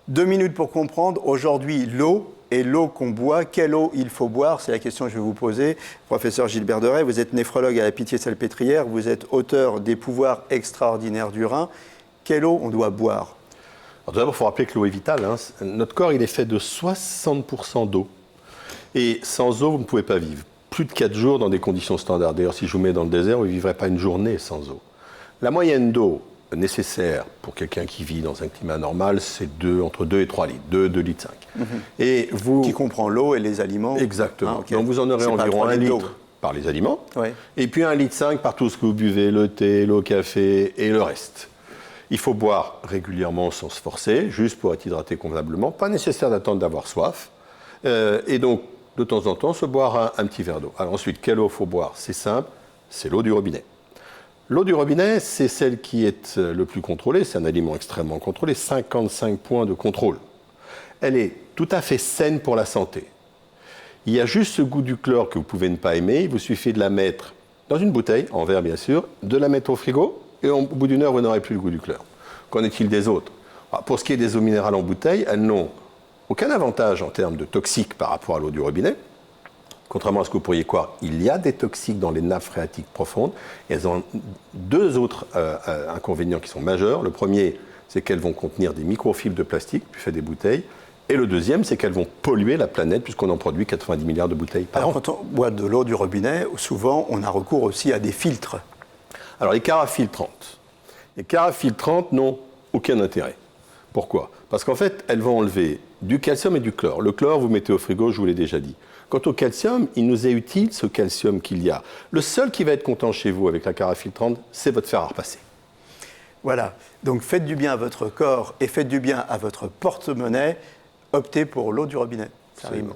2 minutes pour comprendre. Aujourd'hui, l'eau et l'eau qu'on boit. Quelle eau il faut boire? C'est la question que je vais vous poser. Professeur Gilbert Deray, vous êtes néphrologue à la Pitié-Salpêtrière. Vous êtes auteur des pouvoirs extraordinaires du rein. Quelle eau on doit boire? Alors, tout d'abord, il faut rappeler que l'eau est vitale. Hein. Notre corps, il est fait de 60% d'eau. Et sans eau, vous ne pouvez pas vivre. Plus de 4 jours dans des conditions standards. D'ailleurs, si je vous mets dans le désert, vous ne vivrez pas une journée sans eau. La moyenne d'eau nécessaire pour quelqu'un qui vit dans un climat normal, c'est entre 2 et 3 litres, 2 litres 5. Et vous... Qui comprend l'eau et les aliments. Exactement. Ah, okay. Donc vous en aurez environ 1 litre par les aliments, et puis 1 litre 5 par tout ce que vous buvez, le thé, le café et le reste. Il faut boire régulièrement sans se forcer, juste pour être hydraté convenablement. Pas nécessaire d'attendre d'avoir soif. Et donc, de temps en temps, se boire un petit verre d'eau. Alors ensuite, quelle eau il faut boire? C'est simple, c'est l'eau du robinet. L'eau du robinet, c'est celle qui est le plus contrôlée. C'est un aliment extrêmement contrôlé, 55 points de contrôle. Elle est tout à fait saine pour la santé. Il y a juste ce goût du chlore que vous pouvez ne pas aimer. Il vous suffit de la mettre dans une bouteille, en verre bien sûr, de la mettre au frigo, et au bout d'une heure, vous n'aurez plus le goût du chlore. Qu'en est-il des autres? Pour ce qui est des eaux minérales en bouteille, elles n'ont aucun avantage en termes de toxiques par rapport à l'eau du robinet. Contrairement à ce que vous pourriez croire, il y a des toxiques dans les nappes phréatiques profondes. Et elles ont 2 autres inconvénients qui sont majeurs. Le premier, c'est qu'elles vont contenir des microfibres de plastique, du fait des bouteilles. Et le deuxième, c'est qu'elles vont polluer la planète, puisqu'on en produit 90 milliards de bouteilles par an. Quand on boit de l'eau du robinet, souvent, on a recours aussi à des filtres. Alors, les carafes filtrantes. Les carafes filtrantes n'ont aucun intérêt. Pourquoi? Parce qu'en fait, elles vont enlever du calcium et du chlore. Le chlore, vous mettez au frigo, je vous l'ai déjà dit. Quant au calcium, il nous est utile, ce calcium qu'il y a. Le seul qui va être content chez vous avec la carafe filtrante, c'est votre fer à repasser. Voilà. Donc, faites du bien à votre corps et faites du bien à votre porte-monnaie. Optez pour l'eau du robinet. Ça rime.